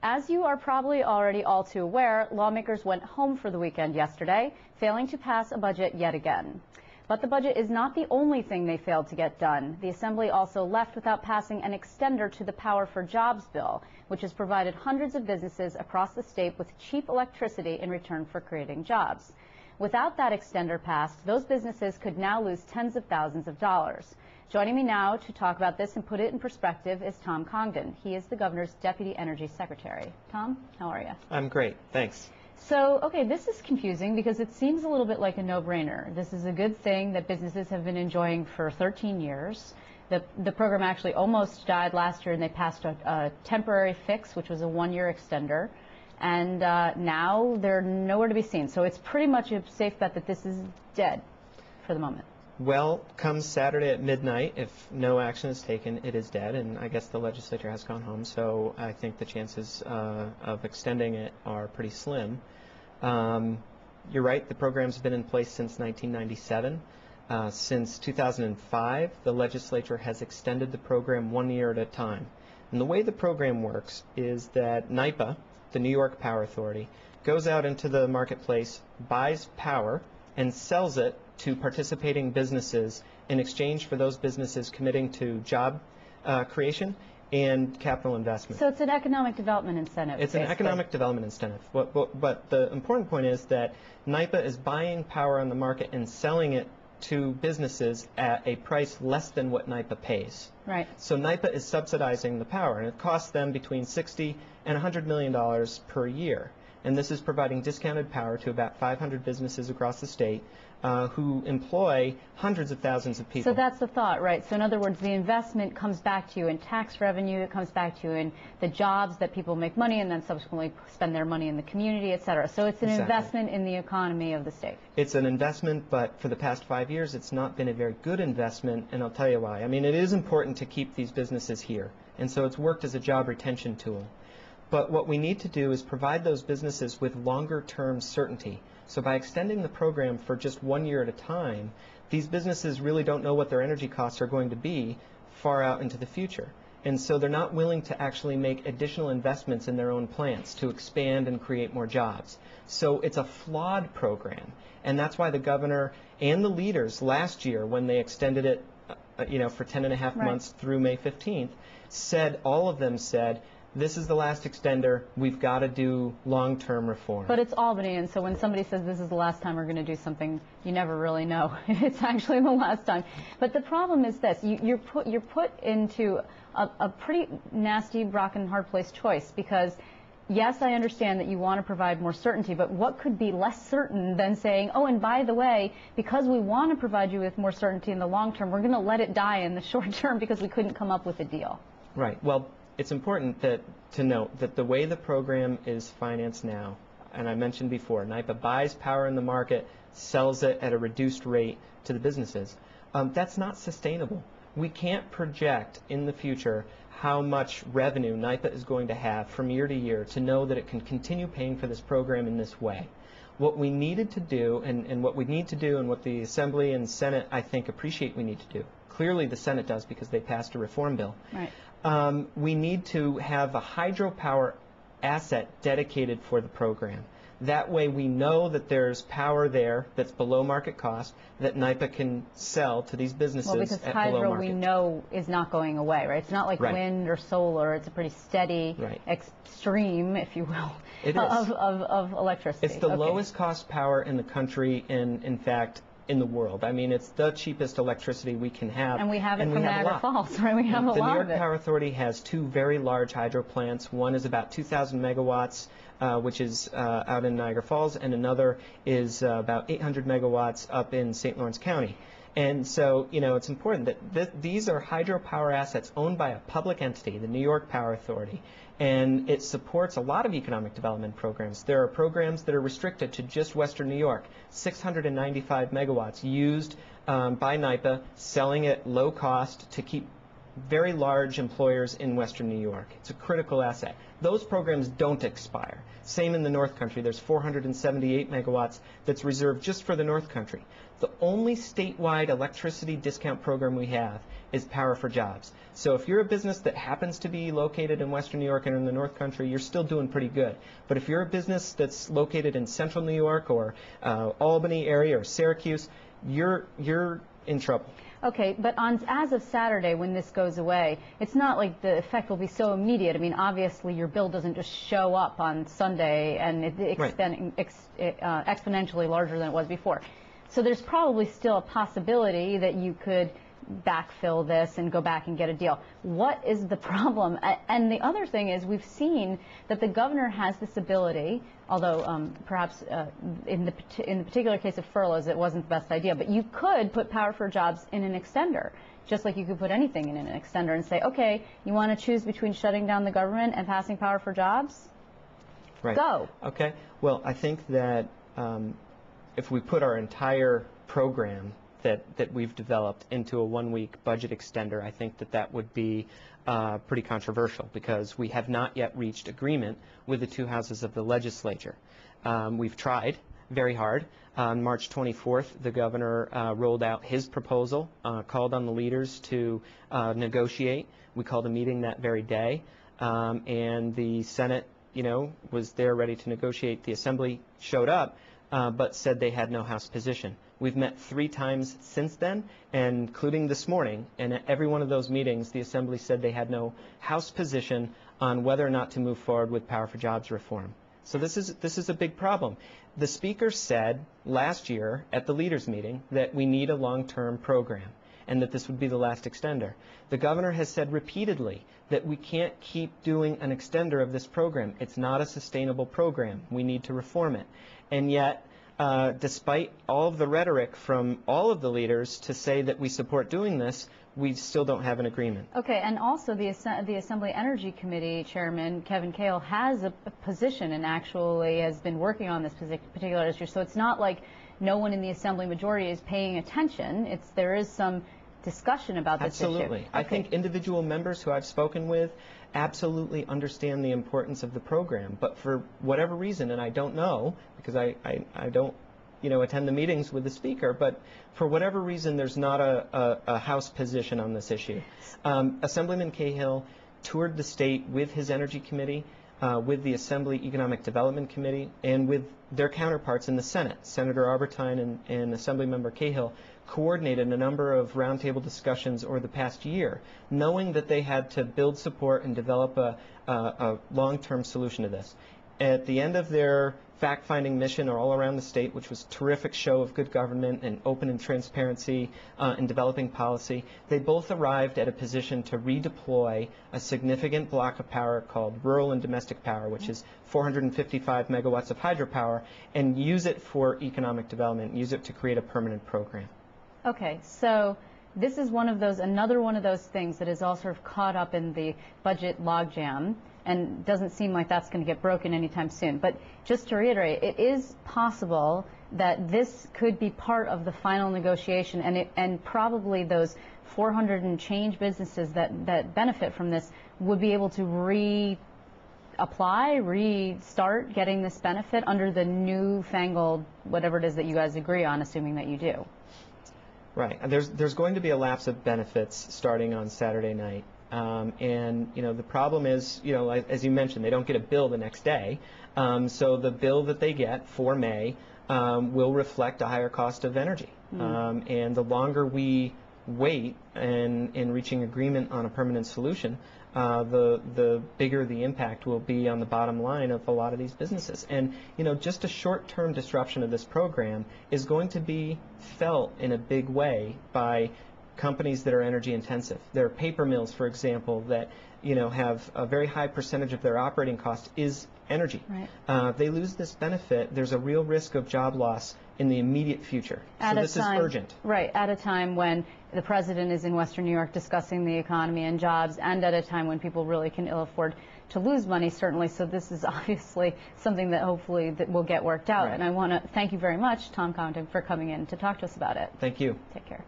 As you are probably already all too aware, lawmakers went home for the weekend yesterday, failing to pass a budget yet again. But the budget is not the only thing they failed to get done. The Assembly also left without passing an extender to the Power for Jobs bill, which has provided hundreds of businesses across the state with cheap electricity in return for creating jobs. Without that extender passed, those businesses could now lose tens of thousands of dollars. Joining me now to talk about this and put it in perspective is Tom Congdon. He is the governor's Deputy Energy Secretary. Tom, how are you? I'm great, thanks. So, okay, this is confusing because it seems a little bit like a no-brainer. This is a good thing that businesses have been enjoying for 13 years. The program actually almost died last year, and they passed a temporary fix, which was a one-year extender. And now they're nowhere to be seen. So it's pretty much a safe bet that this is dead for the moment. Well, come Saturday at midnight, if no action is taken, it is dead, and I guess the legislature has gone home, so I think the chances of extending it are pretty slim. You're right, the program's been in place since 1997. Since 2005, the legislature has extended the program 1 year at a time. And the way the program works is that NYPA, the New York Power Authority, goes out into the marketplace, buys power, and sells it to participating businesses in exchange for those businesses committing to job creation and capital investment. So it's an economic development incentive. It's basically an economic development incentive. But the important point is that NYPA is buying power on the market and selling it to businesses at a price less than what NYPA pays. Right. So NYPA is subsidizing the power, and it costs them between $60 and $100 million per year. And this is providing discounted power to about 500 businesses across the state who employ hundreds of thousands of people. So that's the thought, right? So in other words, the investment comes back to you in tax revenue, it comes back to you in the jobs that people make money and then subsequently spend their money in the community, et cetera. So it's an investment in the economy of the state. It's an investment, but for the past 5 years, it's not been a very good investment, and I'll tell you why. I mean, it is important to keep these businesses here, and so it's worked as a job retention tool. But what we need to do is provide those businesses with longer-term certainty. So by extending the program for just 1 year at a time, these businesses really don't know what their energy costs are going to be far out into the future. And so they're not willing to actually make additional investments in their own plants to expand and create more jobs. So it's a flawed program. And that's why the governor and the leaders last year, when they extended it for 10 and a half months through May 15th, all of them said, this is the last extender, we've got to do long-term reform. But it's Albany, and so when somebody says this is the last time we're going to do something, you never really know. It's actually the last time. But the problem is this, you're put into a pretty nasty, rock and hard place choice, because yes, I understand that you want to provide more certainty, but what could be less certain than saying, oh, and by the way, because we want to provide you with more certainty in the long term, we're going to let it die in the short term because we couldn't come up with a deal. Right. Well, it's important to note that the way the program is financed now, and I mentioned before, NYPA buys power in the market, sells it at a reduced rate to the businesses. That's not sustainable. We can't project in the future how much revenue NYPA is going to have from year to year to know that it can continue paying for this program in this way. What we needed to do, and what we need to do, and what the Assembly and Senate, I think, appreciate we need to do. Clearly the Senate does because they passed a reform bill. Right. We need to have a hydropower asset dedicated for the program. That way we know that there's power there that's below market cost that NYPA can sell to these businesses at below market. Well, because hydro we know is not going away, right? It's not like wind or solar. It's a pretty steady extreme, if you will, of electricity. It's the lowest cost power in the country, and in fact in the world. I mean, it's the cheapest electricity we can have. And we have it from Niagara Falls, right? We have a lot of it. The New York Power Authority has two very large hydro plants. One is about 2,000 megawatts, which is out in Niagara Falls, and another is about 800 megawatts up in St. Lawrence County. And so, it's important that these are hydropower assets owned by a public entity, the New York Power Authority, and it supports a lot of economic development programs. There are programs that are restricted to just Western New York, 695 megawatts used by NYPA, selling at low cost to keep very large employers in Western New York. It's a critical asset. Those programs don't expire. Same in the North Country. There's 478 megawatts that's reserved just for the North Country. The only statewide electricity discount program we have is Power for Jobs. So if you're a business that happens to be located in Western New York and in the North Country, you're still doing pretty good. But if you're a business that's located in Central New York or Albany area or Syracuse, you're in trouble. Okay, but as of Saturday, when this goes away, it's not like the effect will be so immediate. I mean, obviously, your bill doesn't just show up on Sunday and exponentially larger than it was before. So there's probably still a possibility that you could backfill this and go back and get a deal. What is the problem? And the other thing is, we've seen that the governor has this ability, although perhaps in the particular case of furloughs it wasn't the best idea, but you could put Power for Jobs in an extender, just like you could put anything in an extender and say, okay, you want to choose between shutting down the government and passing Power for Jobs? Right. Go. Okay. Well, I think that if we put our entire program that we've developed into a one-week budget extender, I think that would be pretty controversial, because we have not yet reached agreement with the two houses of the legislature. We've tried very hard. On March 24th, the governor rolled out his proposal, called on the leaders to negotiate. We called a meeting that very day, and the Senate, was there ready to negotiate. The Assembly showed up, but said they had no House position. We've met 3 times since then, including this morning, and at every one of those meetings, the Assembly said they had no House position on whether or not to move forward with Power for Jobs reform. So this is a big problem. The Speaker said last year at the leaders' meeting that we need a long-term program and that this would be the last extender. The governor has said repeatedly that we can't keep doing an extender of this program. It's not a sustainable program. We need to reform it. And yet, despite all of the rhetoric from all of the leaders to say that we support doing this, we still don't have an agreement. Okay, and also the Assembly Energy Committee Chairman, Kevin Cale, has a position and actually has been working on this particular issue. So it's not like no one in the Assembly majority is paying attention. There is some discussion about this issue. Absolutely. I think individual members who I've spoken with absolutely understand the importance of the program, but for whatever reason, and I don't know, because I don't attend the meetings with the Speaker, but for whatever reason there's not a House position on this issue. Assemblyman Cahill toured the state with his Energy Committee, with the Assembly Economic Development Committee, and with their counterparts in the Senate. Senator Arbertine and Assemblymember Cahill coordinated a number of roundtable discussions over the past year, knowing that they had to build support and develop a long-term solution to this. At the end of their fact-finding mission all around the state, which was a terrific show of good government and open and transparency in developing policy, they both arrived at a position to redeploy a significant block of power called rural and domestic power, which is 455 megawatts of hydropower, and use it for economic development, use it to create a permanent program. Okay, so this is another one of those things that is all sort of caught up in the budget logjam, and doesn't seem like that's going to get broken anytime soon. But just to reiterate, it is possible that this could be part of the final negotiation, and probably those 400 and change businesses that benefit from this would be able to restart getting this benefit under the newfangled whatever it is that you guys agree on, assuming that you do. Right. There's going to be a lapse of benefits starting on Saturday night. And the problem is, as you mentioned, they don't get a bill the next day. So the bill that they get for May will reflect a higher cost of energy. And the longer we wait in reaching agreement on a permanent solution, the bigger the impact will be on the bottom line of a lot of these businesses. And just a short-term disruption of this program is going to be felt in a big way by companies that are energy intensive. There are paper mills, for example, that have a very high percentage of their operating cost is energy. Right. They lose this benefit. There's a real risk of job loss in the immediate future. So this is urgent. Right, at a time when the president is in Western New York discussing the economy and jobs, and at a time when people really can ill afford to lose money, certainly. So this is obviously something that hopefully that will get worked out. Right. And I want to thank you very much, Tom Congdon, for coming in to talk to us about it. Thank you. Take care.